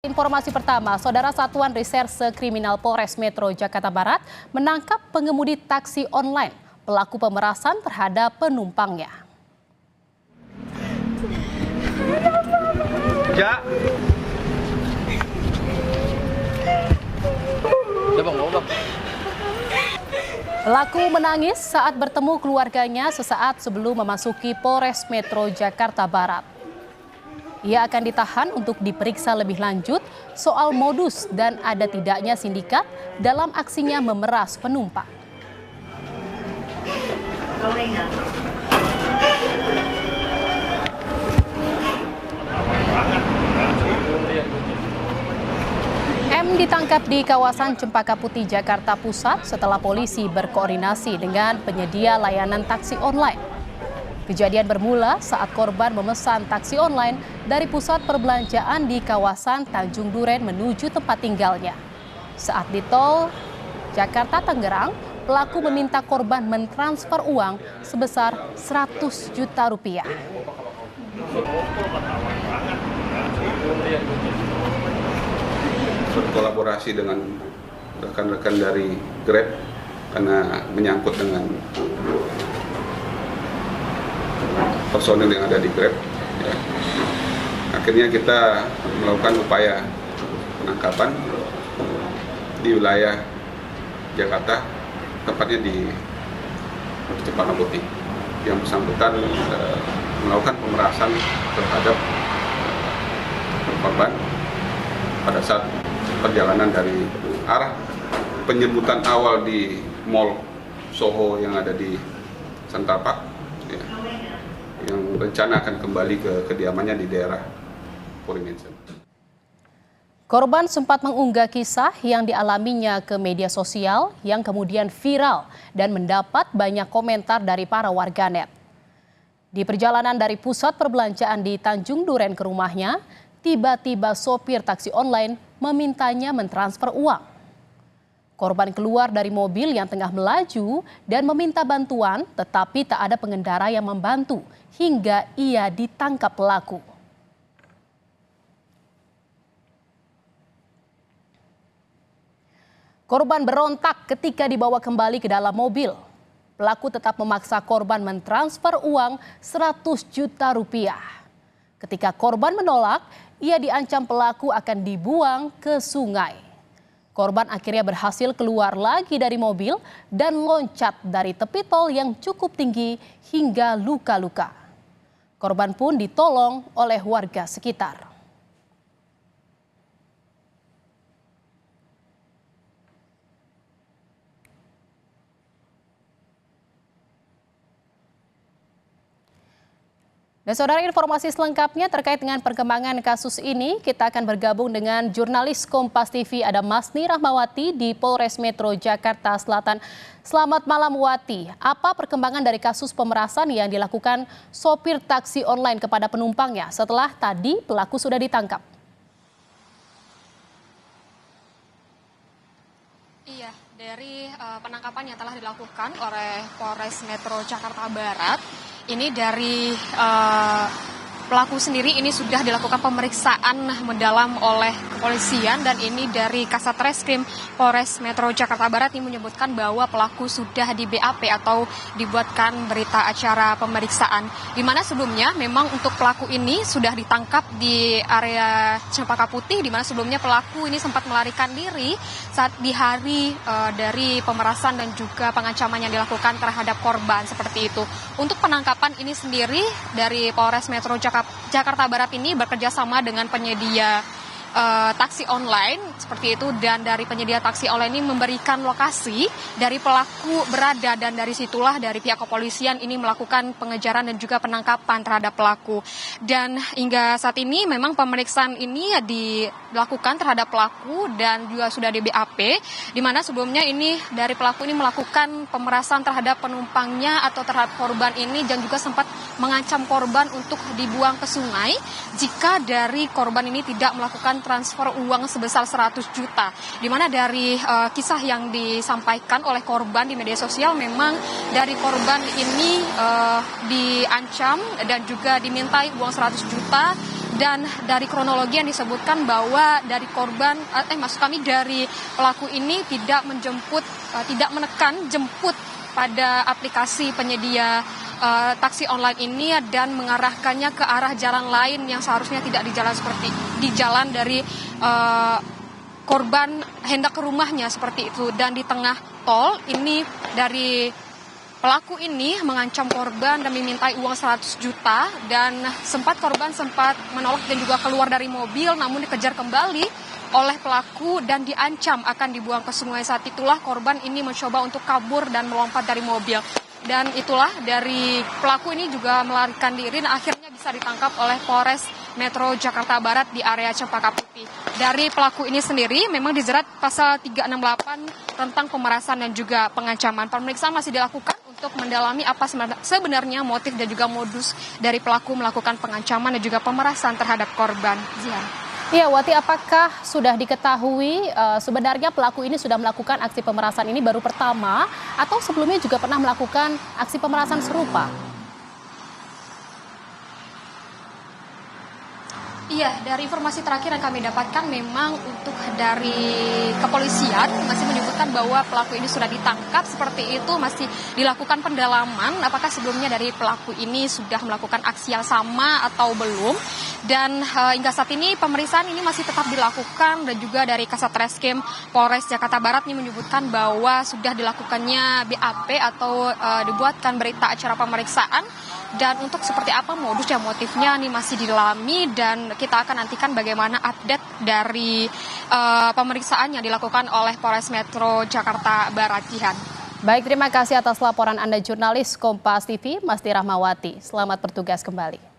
Informasi pertama, Saudara Satuan Reserse Kriminal Polres Metro Jakarta Barat menangkap pengemudi taksi online pelaku pemerasan terhadap penumpangnya. Ja. Pelaku menangis saat bertemu keluarganya sesaat sebelum memasuki Polres Metro Jakarta Barat. Ia akan ditahan untuk diperiksa lebih lanjut soal modus dan ada tidaknya sindikat dalam aksinya memeras penumpang. M ditangkap di kawasan Cempaka Putih, Jakarta Pusat setelah polisi berkoordinasi dengan penyedia layanan taksi online. Kejadian bermula saat korban memesan taksi online dari pusat perbelanjaan di kawasan Tanjung Duren menuju tempat tinggalnya. Saat di tol Jakarta Tangerang, pelaku meminta korban mentransfer uang sebesar 100 juta rupiah. Berkolaborasi dengan rekan-rekan dari Grab karena menyangkut dengan personil yang ada di Grab. Ya. Akhirnya kita melakukan upaya penangkapan di wilayah Jakarta, tepatnya di Cempaka Putih. Yang bersangkutan melakukan pemerasan terhadap korban pada saat perjalanan dari arah penyebutan awal di Mall Soho yang ada di Central Park, ya, yang rencana akan kembali ke kediamannya di daerah Porinensen. Korban sempat mengunggah kisah yang dialaminya ke media sosial yang kemudian viral dan mendapat banyak komentar dari para warganet. Di perjalanan dari pusat perbelanjaan di Tanjung Duren ke rumahnya, tiba-tiba sopir taksi online memintanya mentransfer uang. Korban keluar dari mobil yang tengah melaju dan meminta bantuan, tetapi tak ada pengendara yang membantu hingga ia ditangkap pelaku. Korban berontak ketika dibawa kembali ke dalam mobil. Pelaku tetap memaksa korban mentransfer uang 100 juta rupiah. Ketika korban menolak, ia diancam pelaku akan dibuang ke sungai. Korban akhirnya berhasil keluar lagi dari mobil dan loncat dari tepi tol yang cukup tinggi hingga luka-luka. Korban pun ditolong oleh warga sekitar. Dan saudara, informasi selengkapnya terkait dengan perkembangan kasus ini, kita akan bergabung dengan jurnalis Kompas TV ada Masni Rahmawati di Polres Metro Jakarta Selatan. Selamat malam Wati, apa perkembangan dari kasus pemerasan yang dilakukan sopir taksi online kepada penumpangnya setelah tadi pelaku sudah ditangkap? Iya, dari penangkapan yang telah dilakukan oleh Polres Metro Jakarta Barat, ini dari pelaku sendiri ini sudah dilakukan pemeriksaan mendalam oleh kepolisian dan ini dari Kasat Reskrim Polres Metro Jakarta Barat ini menyebutkan bahwa pelaku sudah di BAP atau dibuatkan berita acara pemeriksaan. Di mana sebelumnya memang untuk pelaku ini sudah ditangkap di area Cempaka Putih, di mana sebelumnya pelaku ini sempat melarikan diri saat di hari dari pemerasan dan juga pengancaman yang dilakukan terhadap korban seperti itu. Untuk penangkapan ini sendiri dari Polres Metro Jakarta Barat ini bekerja sama dengan penyedia taksi online seperti itu, dan dari penyedia taksi online ini memberikan lokasi dari pelaku berada dan dari situlah dari pihak kepolisian ini melakukan pengejaran dan juga penangkapan terhadap pelaku. Dan hingga saat ini memang pemeriksaan ini dilakukan terhadap pelaku dan juga sudah di BAP, di mana sebelumnya ini dari pelaku ini melakukan pemerasan terhadap penumpangnya atau terhadap korban ini dan juga sempat mengancam korban untuk dibuang ke sungai jika dari korban ini tidak melakukan transfer uang sebesar 100 juta. Di mana dari kisah yang disampaikan oleh korban di media sosial, memang dari korban ini diancam dan juga dimintai uang 100 juta Dan dari kronologi yang disebutkan bahwa dari korban, dari pelaku ini tidak menekan jemput pada aplikasi penyedia taksi online ini dan mengarahkannya ke arah jalan lain yang seharusnya tidak di jalan seperti di jalan dari korban hendak ke rumahnya seperti itu. Dan di tengah tol ini dari pelaku ini mengancam korban dan memintai uang 100 juta dan korban sempat menolak dan juga keluar dari mobil, namun dikejar kembali oleh pelaku dan diancam akan dibuang ke sungai. Saat itulah korban ini mencoba untuk kabur dan melompat dari mobil. Dan itulah dari pelaku ini juga melarikan diri dan akhirnya bisa ditangkap oleh Polres Metro Jakarta Barat di area Cempaka Putih. Dari pelaku ini sendiri memang dijerat pasal 368 tentang pemerasan dan juga pengancaman. Pemeriksaan masih dilakukan untuk mendalami apa sebenarnya motif dan juga modus dari pelaku melakukan pengancaman dan juga pemerasan terhadap korban. Zian. Iya, Wati, apakah sudah diketahui sebenarnya pelaku ini sudah melakukan aksi pemerasan ini baru pertama atau sebelumnya juga pernah melakukan aksi pemerasan serupa? Iya, dari informasi terakhir yang kami dapatkan memang untuk dari kepolisian masih menyebutkan bahwa pelaku ini sudah ditangkap seperti itu, masih dilakukan pendalaman apakah sebelumnya dari pelaku ini sudah melakukan aksi yang sama atau belum. Dan hingga saat ini pemeriksaan ini masih tetap dilakukan dan juga dari Kasat Reskrim Polres Jakarta Barat ini menyebutkan bahwa sudah dilakukannya BAP atau dibuatkan berita acara pemeriksaan. Dan untuk seperti apa modus dan motifnya ini masih didalami dan kita akan nantikan bagaimana update dari pemeriksaan yang dilakukan oleh Polres Metro Jakarta Barat. Jihan. Baik, terima kasih atas laporan Anda jurnalis Kompas TV, Masti Rahmawati. Selamat bertugas kembali.